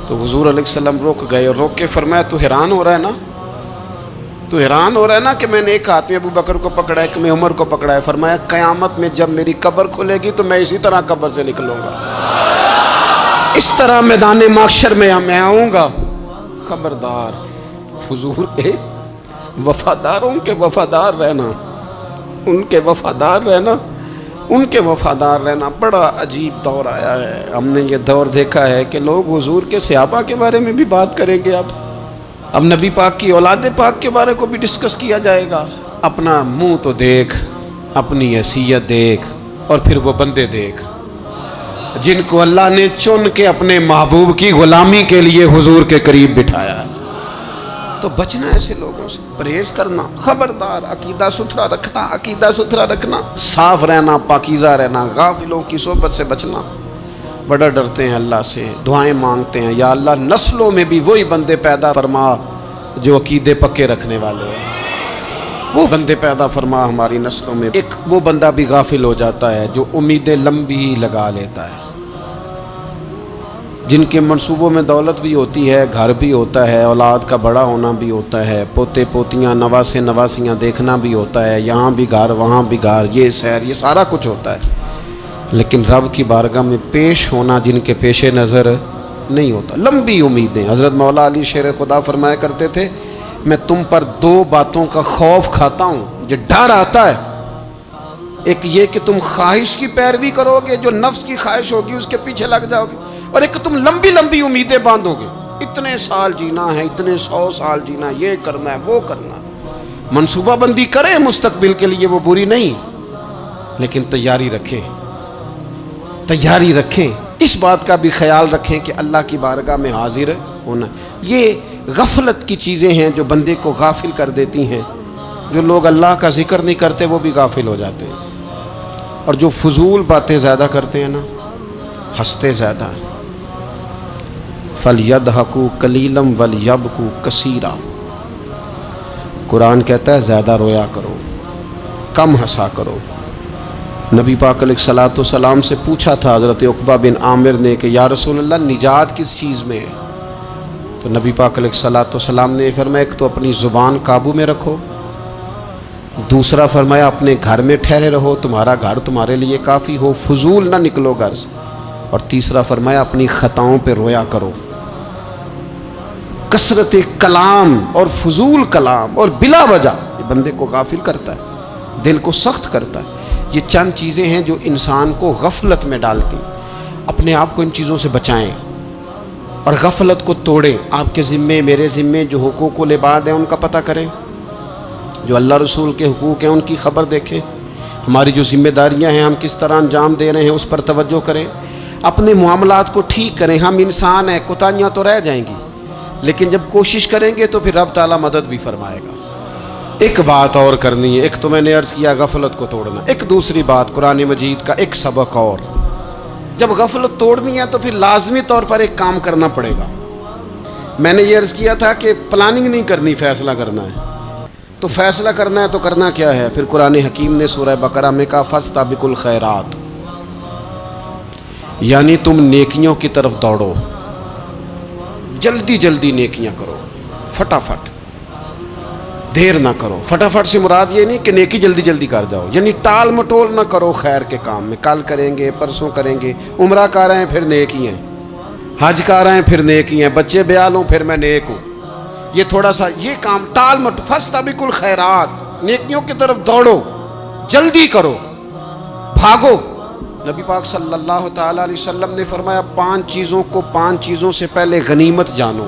تو حضور علیہ السلام رک گئے، اور روک کے فرمایا تو حیران ہو رہا ہے نا، تو حیران ہو رہا ہے نا کہ میں نے ایک ہاتھ میں ابو بکر کو پکڑا ہے، ایک میں عمر کو پکڑا ہے، فرمایا قیامت میں جب میری قبر کھلے گی تو میں اسی طرح قبر سے نکلوں گا، اس طرح میدان محشر میں میں آؤں گا، خبردار حضور کے وفاداروں کے وفادار رہنا، ان کے وفادار رہنا، ان کے وفادار رہنا۔ بڑا عجیب دور آیا ہے، ہم نے یہ دور دیکھا ہے کہ لوگ حضور کے صحابہ کے بارے میں بھی بات کریں گے، اب نبی پاک کی اولاد پاک کے بارے کو بھی ڈسکس کیا جائے گا۔ اپنا منہ تو دیکھ، اپنی حیثیت دیکھ، اور پھر وہ بندے دیکھ جن کو اللہ نے چن کے اپنے محبوب کی غلامی کے لیے حضور کے قریب بٹھایا، تو بچنا ایسے لوگوں سے، پرہیز کرنا، خبردار عقیدہ ستھرا رکھنا، عقیدہ ستھرا رکھنا، صاف رہنا، پاکیزہ رہنا، غافلوں کی صحبت سے بچنا۔ بڑا ڈرتے ہیں اللہ سے، دعائیں مانگتے ہیں یا اللہ نسلوں میں بھی وہی بندے پیدا فرما جو عقیدے پکے رکھنے والے ہیں، وہ بندے پیدا فرما ہماری نسلوں میں۔ ایک وہ بندہ بھی غافل ہو جاتا ہے جو امیدیں لمبی لگا لیتا ہے، جن کے منصوبوں میں دولت بھی ہوتی ہے، گھر بھی ہوتا ہے، اولاد کا بڑا ہونا بھی ہوتا ہے، پوتے پوتیاں نواسے نواسیاں دیکھنا بھی ہوتا ہے، یہاں بھی گھر وہاں بھی گھر، یہ سیر، یہ سارا کچھ ہوتا ہے، لیکن رب کی بارگاہ میں پیش ہونا جن کے پیش نظر نہیں ہوتا۔ لمبی امیدیں۔ حضرت مولا علی شیر خدا فرمایا کرتے تھے، میں تم پر دو باتوں کا خوف کھاتا ہوں، جو ڈر آتا ہے، ایک یہ کہ تم خواہش کی پیروی کرو گے، جو نفس کی خواہش ہوگی اس کے پیچھے لگ جاؤ گے، اور ایک تم لمبی لمبی امیدیں باندھو گے، اتنے سال جینا ہے، اتنے 100 سال جینا ہے، یہ کرنا ہے وہ کرنا ہے۔ منصوبہ بندی کریں مستقبل کے لیے، وہ بری نہیں، لیکن تیاری رکھیں، تیاری رکھیں، اس بات کا بھی خیال رکھیں کہ اللہ کی بارگاہ میں حاضر ہونا۔ یہ غفلت کی چیزیں ہیں جو بندے کو غافل کر دیتی ہیں۔ جو لوگ اللہ کا ذکر نہیں کرتے وہ بھی غافل ہو جاتے ہیں، اور جو فضول باتیں زیادہ کرتے ہیں نا، ہنستے زیادہ ہیں۔ فَلْيَضْحَكُوا قَلِيلًا وَلْيَبْكُوا كَثِيرًا، قرآن کہتا ہے زیادہ رویا کرو، کم ہنسا کرو۔ نبی پاک علیہ الصلوۃ والسلام سے پوچھا تھا حضرت عقبہ بن عامر نے کہ یا رسول اللہ نجات کس چیز میں ہے؟ تو نبی پاک علیہ الصلوۃ والسلام نے فرمایا ایک تو اپنی زبان قابو میں رکھو، دوسرا فرمایا اپنے گھر میں ٹھہرے رہو، تمہارا گھر تمہارے لیے کافی ہو، فضول نہ نکلو گھر سے، اور تیسرا فرمایا اپنی خطاؤں پہ رویا کرو۔ کثرت کلام اور فضول کلام اور بلا وجہ یہ بندے کو غافل کرتا ہے، دل کو سخت کرتا ہے۔ یہ چند چیزیں ہیں جو انسان کو غفلت میں ڈالتی۔ اپنے آپ کو ان چیزوں سے بچائیں اور غفلت کو توڑیں۔ آپ کے ذمے، میرے ذمے جو حقوق و العباد ہیں ان کا پتہ کریں، جو اللہ رسول کے حقوق ہیں ان کی خبر دیکھیں، ہماری جو ذمہ داریاں ہیں ہم کس طرح انجام دے رہے ہیں اس پر توجہ کریں، اپنے معاملات کو ٹھیک کریں۔ ہم انسان ہیں، کوتاہیاں تو رہ جائیں گی، لیکن جب کوشش کریں گے تو پھر رب تعالیٰ مدد بھی فرمائے گا۔ ایک بات اور کرنی ہے، ایک تو میں نے عرض کیا غفلت کو توڑنا، ایک دوسری بات قرآن مجید کا ایک سبق اور، جب غفلت توڑنی ہے تو پھر لازمی طور پر ایک کام کرنا پڑے گا۔ میں نے یہ عرض کیا تھا کہ پلاننگ نہیں کرنی، فیصلہ کرنا ہے۔ تو فیصلہ کرنا ہے تو کرنا کیا ہے؟ پھر قرآن حکیم نے سورہ بقرہ میں کہا فاستبقوا الخیرات، یعنی تم نیکیوں کی طرف دوڑو، جلدی جلدی نیکیاں کرو، فٹافٹ، دیر نہ کرو۔ فٹافٹ سے مراد یہ نہیں کہ نیکی جلدی جلدی کر جاؤ، یعنی ٹال مٹول نہ کرو خیر کے کام میں، کل کریں گے، پرسوں کریں گے، عمرہ کر رہے ہیں پھر نیکی ہیں، حج کر رہے ہیں پھر نیکی ہیں، بچے بیال ہوں پھر میں نیک ہوں، یہ تھوڑا سا یہ کام ٹال مٹ، فاستبقوا الخیرات، نیکیوں کی طرف دوڑو، جلدی کرو، بھاگو۔ نبی پاک صلی اللہ تعالیٰ علیہ وسلم نے فرمایا 5 چیزوں کو 5 چیزوں سے پہلے غنیمت جانو۔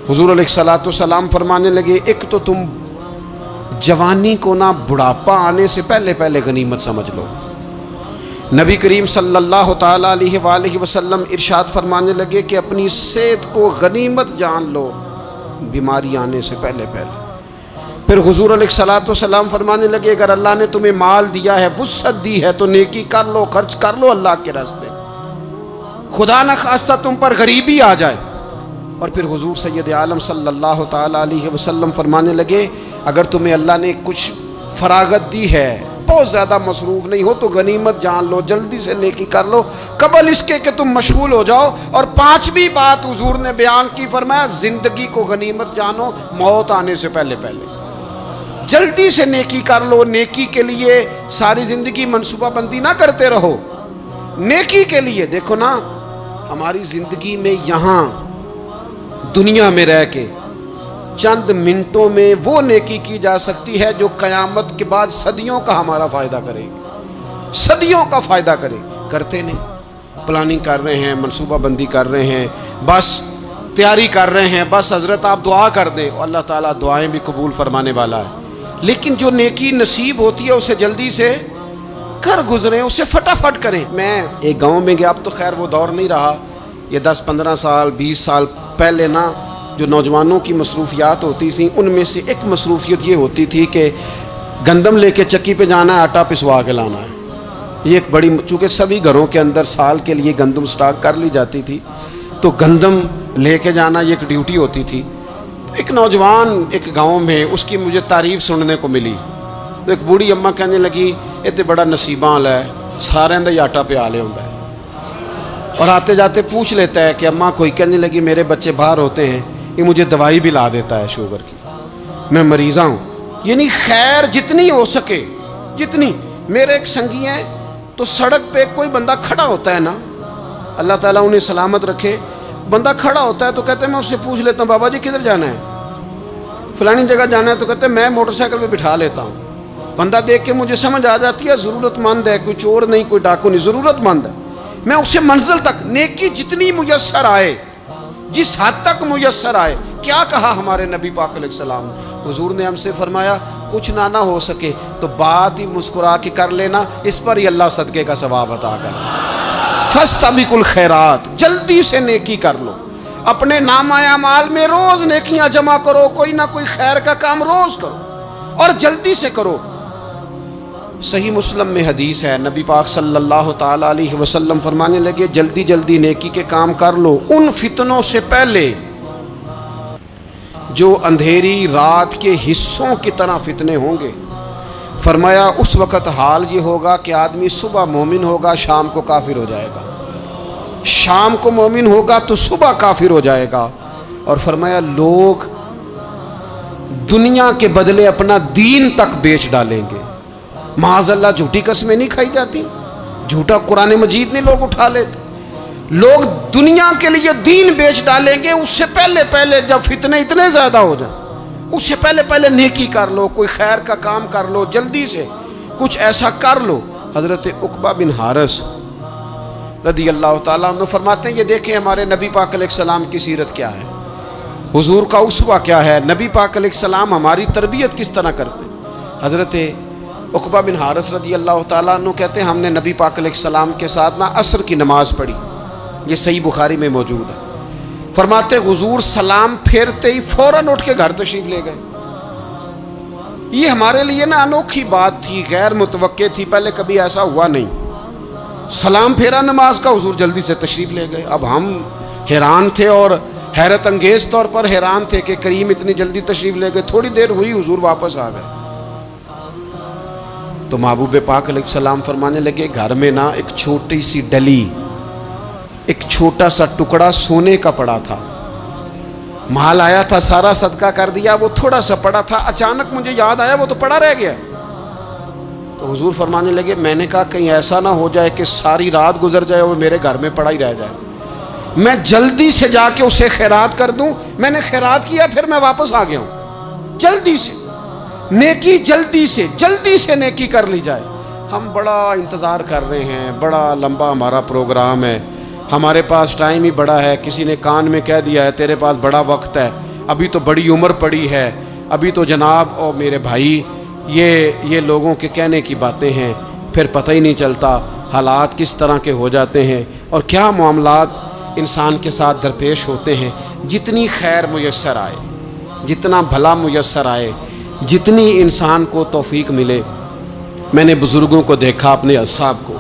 حضور علیہ الصلوۃ والسلام فرمانے لگے ایک تو تم جوانی کو نہ بڑھاپا آنے سے پہلے پہلے غنیمت سمجھ لو۔ نبی کریم صلی اللہ تعالیٰ علیہ وآلہ وسلم ارشاد فرمانے لگے کہ اپنی صحت کو غنیمت جان لو، بیماری آنے سے پہلے پہلے۔ پھر حضور علیہ الصلوۃ والسلام فرمانے لگے اگر اللہ نے تمہیں مال دیا ہے، وسعت دی ہے، تو نیکی کر لو، خرچ کر لو اللہ کے راستے، خدا نہ خواستہ تم پر غریبی آ جائے۔ اور پھر حضور سید عالم صلی اللہ تعالیٰ علیہ وسلم فرمانے لگے اگر تمہیں اللہ نے کچھ فراغت دی ہے، بہت زیادہ مصروف نہیں ہو، تو غنیمت جان لو، جلدی سے نیکی کر لو قبل اس کے کہ تم مشغول ہو جاؤ۔ اور 5ویں بات حضور نے بیان کی، فرمایا زندگی کو غنیمت جانو، موت آنے سے پہلے پہلے جلدی سے نیکی کر لو۔ نیکی کے لیے ساری زندگی منصوبہ بندی نہ کرتے رہو، نیکی کے لیے دیکھو نا، ہماری زندگی میں یہاں دنیا میں رہ کے چند منٹوں میں وہ نیکی کی جا سکتی ہے جو قیامت کے بعد صدیوں کا ہمارا فائدہ کرے گی، صدیوں کا فائدہ کرے، کرتے نہیں۔ پلاننگ کر رہے ہیں، منصوبہ بندی کر رہے ہیں، بس تیاری کر رہے ہیں، بس حضرت آپ دعا کر دیں، اللہ تعالیٰ دعائیں بھی قبول فرمانے والا ہے، لیکن جو نیکی نصیب ہوتی ہے اسے جلدی سے کر گزریں، اسے فٹافٹ کریں۔ میں ایک گاؤں میں گیا، اب تو خیر وہ دور نہیں رہا، یہ 10-15 سال 20 سال پہلے نا جو نوجوانوں کی مصروفیات ہوتی تھیں ان میں سے ایک مصروفیت یہ ہوتی تھی کہ گندم لے کے چکی پہ جانا ہے، آٹا پسوا کے لانا ہے۔ یہ ایک بڑی، چونکہ سبھی گھروں کے اندر سال کے لیے گندم سٹاک کر لی جاتی تھی، تو گندم لے کے جانا یہ ایک ڈیوٹی ہوتی تھی۔ ایک نوجوان ایک گاؤں میں، اس کی مجھے تعریف سننے کو ملی، تو ایک بوڑھی اماں کہنے لگی یہ تے بڑا نصیباں والا ہے، سارے دا آٹا پیا لے ہوندا ہے، اور آتے جاتے پوچھ لیتا ہے کہ اماں کوئی، کہنے لگی میرے بچے باہر ہوتے ہیں، یہ مجھے دوائی بھی لا دیتا ہے شوگر کی، میں مریضہ ہوں۔ یعنی خیر جتنی ہو سکے، جتنی۔ میرے ایک سنگی ہیں تو سڑک پہ کوئی بندہ کھڑا ہوتا ہے نا، اللہ تعالیٰ انہیں سلامت رکھے، بندہ کھڑا ہوتا ہے تو کہتے ہیں میں اس سے پوچھ لیتا ہوں بابا جی کدھر جانا ہے، فلانی جگہ جانا ہے، تو کہتے ہیں میں موٹر سائیکل پہ بٹھا لیتا ہوں۔ بندہ دیکھ کے مجھے سمجھ آ جاتی ہے ضرورت مند ہے، کوئی چور نہیں، کوئی ڈاکو نہیں، ضرورت مند ہے، میں اسے منزل تک، نیکی جتنی میسر آئے، جس حد تک میسر آئے۔ کیا کہا ہمارے نبی پاک علیہ السلام، حضور نے ہم سے فرمایا کچھ نہ ہو سکے تو بات ہی مسکرا کے کر لینا، اس پر ہی اللہ صدقے کا ثواب عطا کر۔ فاستبقوا الخیرات، جلدی سے نیکی کر لو، اپنے نامہ اعمال میں روز نیکیاں جمع کرو، کوئی نہ کوئی خیر کا کام روز کرو اور جلدی سے کرو۔ صحیح مسلم میں حدیث ہے، نبی پاک صلی اللہ تعالی علیہ وسلم فرمانے لگے جلدی جلدی نیکی کے کام کر لو ان فتنوں سے پہلے جو اندھیری رات کے حصوں کی طرح فتنے ہوں گے۔ فرمایا اس وقت حال یہ ہوگا کہ آدمی صبح مومن ہوگا، شام کو کافر ہو جائے گا، شام کو مومن ہوگا تو صبح کافر ہو جائے گا۔ اور فرمایا لوگ دنیا کے بدلے اپنا دین تک بیچ ڈالیں گے۔ معاذ اللہ جھوٹی قسمیں نہیں کھائی جاتی، جھوٹا قرآن مجید نہیں لوگ اٹھا لیتے، لوگ دنیا کے لیے دین بیچ ڈالیں گے۔ اس سے پہلے جب فتنے اتنے زیادہ ہو جائیں، اس سے پہلے نیکی کر لو، کوئی خیر کا کام کر لو، جلدی سے کچھ ایسا کر لو۔ حضرت عقبہ بن حارث رضی اللہ تعالیٰ عنہ فرماتے ہیں یہ دیکھیں ہمارے نبی پاک علیہ السلام کی سیرت کیا ہے، حضور کا اسوہ کیا ہے، نبی پاک علیہ السلام ہماری تربیت کس طرح کرتے ہیں۔ حضرت عقبہ بن حارث رضی اللہ تعالیٰ عنہ کہتے ہیں ہم نے نبی پاک علیہ السلام کے ساتھ عصر کی نماز پڑھی، یہ صحیح بخاری میں موجود ہے۔ فرماتے حضور سلام پھیرتے ہی فوراً اٹھ کے گھر تشریف لے گئے۔ یہ ہمارے لیے انوکھی بات تھی، غیر متوقع تھی، پہلے کبھی ایسا ہوا نہیں۔ سلام پھیرا نماز کا، حضور جلدی سے تشریف لے گئے۔ اب ہم حیران تھے اور حیرت انگیز طور پر حیران تھے کہ کریم اتنی جلدی تشریف لے گئے۔ تھوڑی دیر ہوئی حضور واپس آ گئے تو محبوب پاک علیہ السلام فرمانے لگے گھر میں ایک چھوٹی سی ڈلی، ایک چھوٹا سا ٹکڑا سونے کا پڑا تھا، مال آیا تھا سارا صدقہ کر دیا، وہ تھوڑا سا پڑا تھا، اچانک مجھے یاد آیا وہ تو پڑا رہ گیا۔ تو حضور فرمانے لگے میں نے کہا کہیں ایسا نہ ہو جائے کہ ساری رات گزر جائے اور میرے گھر میں پڑا ہی رہ جائے، میں جلدی سے جا کے اسے خیرات کر دوں۔ میں نے خیرات کیا پھر میں واپس آ گیا ہوں۔ جلدی سے نیکی، جلدی سے نیکی کر لی جائے۔ ہم بڑا انتظار کر رہے ہیں، بڑا لمبا ہمارا پروگرام ہے، ہمارے پاس ٹائم ہی بڑا ہے، کسی نے کان میں کہہ دیا ہے تیرے پاس بڑا وقت ہے، ابھی تو بڑی عمر پڑی ہے، ابھی تو جناب اور میرے بھائی یہ لوگوں کے کہنے کی باتیں ہیں، پھر پتہ ہی نہیں چلتا حالات کس طرح کے ہو جاتے ہیں اور کیا معاملات انسان کے ساتھ درپیش ہوتے ہیں۔ جتنی خیر میسر آئے، جتنا بھلا میسر آئے، جتنی انسان کو توفیق ملے۔ میں نے بزرگوں کو دیکھا، اپنے اصحاب کو،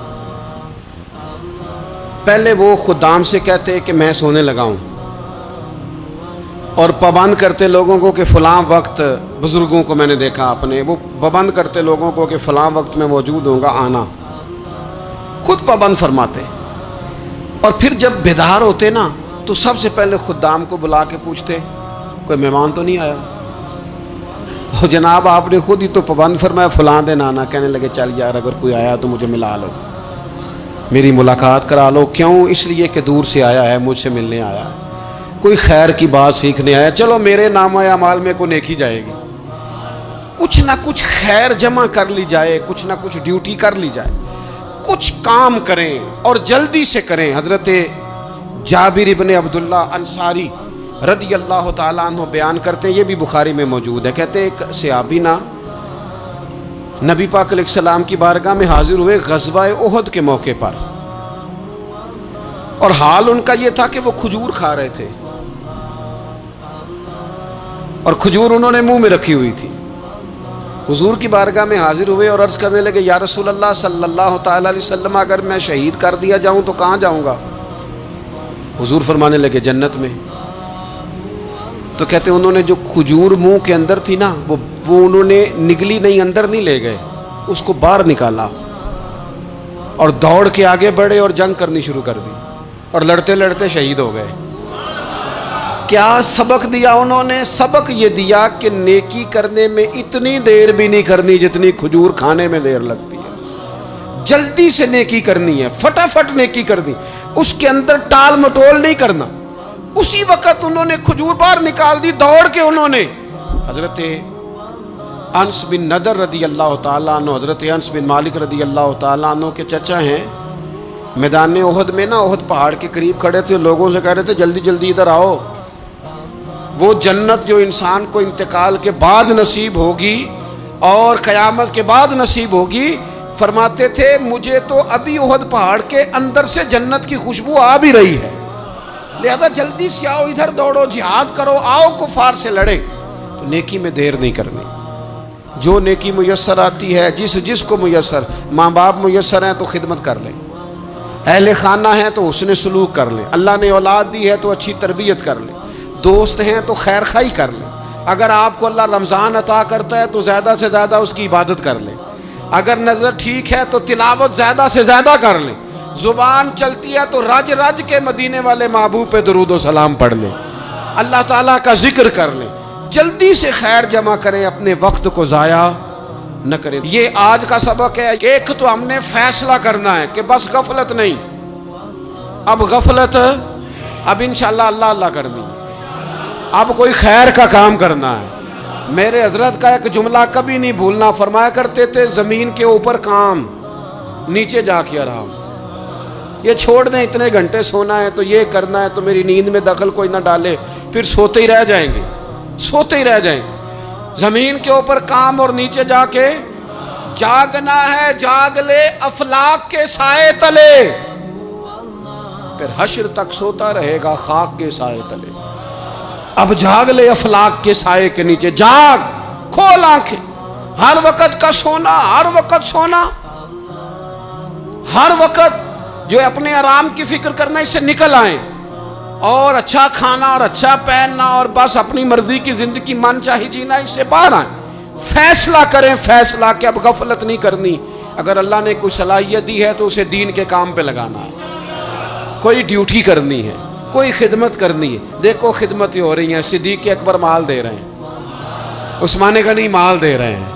پہلے وہ خدام سے کہتے کہ میں سونے لگا ہوں اور پابند کرتے لوگوں کو کہ فلاں وقت، بزرگوں کو میں نے دیکھا اپنے، وہ پابند کرتے لوگوں کو کہ فلاں وقت میں موجود ہوں گا آنا، خود پابند فرماتے۔ اور پھر جب بیدار ہوتے تو سب سے پہلے خدام کو بلا کے پوچھتے کوئی مہمان تو نہیں آیا؟ وہ جناب آپ نے خود ہی تو پابند فرمایا فلاں دن آنا۔ کہنے لگے چل یار اگر کوئی آیا تو مجھے ملا لو، میری ملاقات کرا لو۔ کیوں؟ اس لیے کہ دور سے آیا ہے، مجھ سے ملنے آیا ہے، کوئی خیر کی بات سیکھنے آیا، چلو میرے نامہ اعمال میں کوئی نیکی جائے گی، کچھ نہ کچھ خیر جمع کر لی جائے، کچھ نہ کچھ ڈیوٹی کر لی جائے، کچھ کام کریں اور جلدی سے کریں۔ حضرت جابر ابن عبداللہ انصاری رضی اللہ تعالیٰ عنہ بیان کرتے ہیں، یہ بھی بخاری میں موجود ہے، کہتے ہیں ایک صحابی نبی پاک علیہ السلام کی بارگاہ میں حاضر ہوئے غزوہ احد کے موقع پر، اور حال ان کا یہ تھا کہ وہ کھجور کھا رہے تھے اور کھجور انہوں نے منہ میں رکھی ہوئی تھی۔ حضور کی بارگاہ میں حاضر ہوئے اور عرض کرنے لگے یا رسول اللہ صلی اللہ تعالی علیہ وسلم اگر میں شہید کر دیا جاؤں تو کہاں جاؤں گا؟ حضور فرمانے لگے جنت میں۔ تو کہتے انہوں نے جو کھجور منہ کے اندر تھی وہ انہوں نے نگلی نہیں، اندر نہیں لے گئے، اس کو باہر نکالا اور دوڑ کے آگے بڑھے اور جنگ کرنی شروع کر دی۔ اور لڑتے لڑتے شہید ہو گئے۔ کیا سبق دیا انہوں نے؟ سبق یہ دیا کہ نیکی کرنے میں اتنی دیر بھی نہیں کرنی جتنی کھجور کھانے میں دیر لگتی ہے۔ جلدی سے نیکی کرنی ہے، فٹافٹ نیکی کرنی، اس کے اندر ٹال مٹول نہیں کرنا۔ اسی وقت انہوں نے کھجور باہر نکال دی، دوڑ کے انہوں نے حضرت انس بن نضر رضی اللہ تعالیٰ عنہ، حضرت انس بن مالک رضی اللہ تعالیٰ عنہ کے چچا ہیں، میدان احد میں نا، احد پہاڑ کے قریب کھڑے تھے، لوگوں سے کہہ رہے تھے جلدی جلدی ادھر آؤ، وہ جنت جو انسان کو انتقال کے بعد نصیب ہوگی اور قیامت کے بعد نصیب ہوگی، فرماتے تھے مجھے تو ابھی احد پہاڑ کے اندر سے جنت کی خوشبو آ بھی رہی ہے، لہذا جلدی سے آؤ، ادھر دوڑو، جہاد کرو، آؤ کفار سے لڑے۔ تو نیکی میں دیر نہیں کرنی، جو نیکی میسر آتی ہے، جس کو میسر، ماں باپ میسر ہیں تو خدمت کر لیں، اہل خانہ ہیں تو حسن سلوک کر لیں، اللہ نے اولاد دی ہے تو اچھی تربیت کر لیں، دوست ہیں تو خیر خواہی کر لیں، اگر آپ کو اللہ رمضان عطا کرتا ہے تو زیادہ سے زیادہ اس کی عبادت کر لیں، اگر نظر ٹھیک ہے تو تلاوت زیادہ سے زیادہ کر لیں، زبان چلتی ہے تو رج رج کے مدینے والے محبوب پہ درود و سلام پڑھ لیں، اللہ تعالیٰ کا ذکر کر لیں، جلدی سے خیر جمع کریں، اپنے وقت کو ضائع نہ کریں۔ یہ آج کا سبق ہے۔ ایک تو ہم نے فیصلہ کرنا ہے کہ بس غفلت نہیں، اب غفلت، اب انشاءاللہ اللہ اللہ کرنی ہے، اب کوئی خیر کا کام کرنا ہے۔ میرے حضرت کا ایک جملہ کبھی نہیں بھولنا، فرمایا کرتے تھے زمین کے اوپر کام، نیچے جا کے آرام، یہ چھوڑ دیں، اتنے گھنٹے سونا ہے تو یہ کرنا ہے تو میری نیند میں دخل کوئی نہ ڈالے، پھر سوتے ہی رہ جائیں گے، سوتے ہی رہ جائیں گے۔ زمین کے اوپر کام اور نیچے جا کے جاگنا ہے، جاگ لے افلاک کے سائے تلے، پھر حشر تک سوتا رہے گا خاک کے سائے تلے۔ اب جاگ لے افلاک کے سائے کے نیچے، جاگ، کھول آنکھیں، ہر وقت کا سونا، ہر وقت سونا، ہر وقت جو اپنے آرام کی فکر کرنا، اس سے نکل آئیں اور اچھا کھانا اور اچھا پہننا اور بس اپنی مرضی کی زندگی من چاہی جینا، اس سے باہر آئیں، فیصلہ کریں، فیصلہ کہ اب غفلت نہیں کرنی۔ اگر اللہ نے کوئی صلاحیت دی ہے تو اسے دین کے کام پہ لگانا ہے، کوئی ڈیوٹی کرنی ہے، کوئی خدمت کرنی ہے۔ دیکھو خدمتیں ہو رہی ہیں، صدیق اکبر مال دے رہے ہیں، عثمان غنی مال دے رہے ہیں،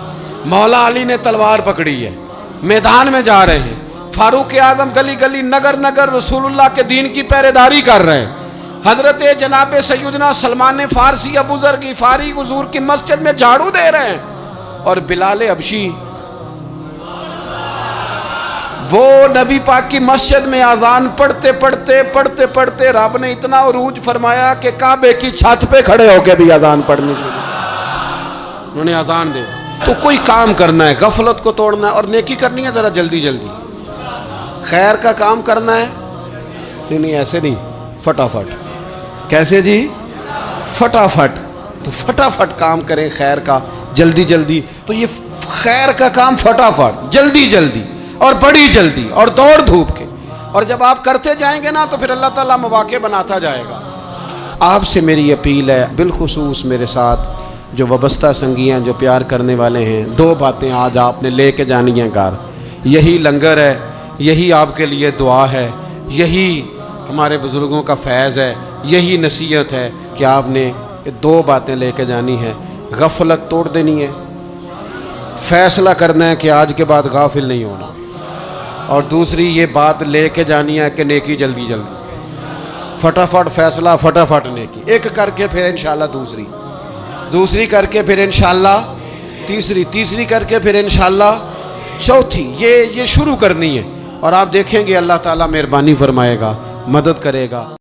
مولا علی نے تلوار پکڑی ہے، میدان میں جا رہے ہیں، فاروق اعظم گلی گلی نگر نگر رسول اللہ کے دین کی پہرے داری کر رہے ہیں، حضرت جناب سیدنا سلمان فارسی ابو ذر غفاری حضور کی مسجد میں جھاڑو دے رہے ہیں، اور بلال حبشی وہ نبی پاک کی مسجد میں اذان پڑھتے پڑھتے رب نے اتنا عروج فرمایا کہ کعبے کی چھت پہ کھڑے ہو کے بھی اذان پڑھنی شروع، انہوں نے اذان دے۔ تو کوئی کام کرنا ہے، غفلت کو توڑنا ہے اور نیکی کرنی ہے، ذرا جلدی جلدی خیر کا کام کرنا ہے، نہیں ایسے نہیں، فٹافٹ۔ کیسے جی؟ فٹافٹ۔ تو فٹافٹ کام کریں خیر کا، جلدی جلدی۔ تو یہ خیر کا کام فٹافٹ، جلدی جلدی اور بڑی جلدی اور دوڑ دھوپ کے، اور جب آپ کرتے جائیں گے نا تو پھر اللہ تعالیٰ مواقع بناتا جائے گا۔ آپ سے میری اپیل ہے، بالخصوص میرے ساتھ جو وابستہ سنگیاں، جو پیار کرنے والے ہیں، دو باتیں آج آپ نے لے کے جانی ہیں گھر۔ یہی لنگر ہے، یہی آپ کے لیے دعا ہے، یہی ہمارے بزرگوں کا فیض ہے، یہی نصیحت ہے کہ آپ نے یہ دو باتیں لے کے جانی ہے۔ غفلت توڑ دینی ہے، فیصلہ کرنا ہے کہ آج کے بعد غافل نہیں ہونا، اور دوسری یہ بات لے کے جانی ہے کہ نیکی جلدی جلدی، فٹافٹ فیصلہ، فٹافٹ نیکی، ایک کر کے پھر انشاءاللہ دوسری کر کے پھر انشاءاللہ تیسری کر کے پھر انشاءاللہ چوتھی، یہ شروع کرنی ہے، اور آپ دیکھیں گے اللہ تعالیٰ مہربانی فرمائے گا، مدد کرے گا۔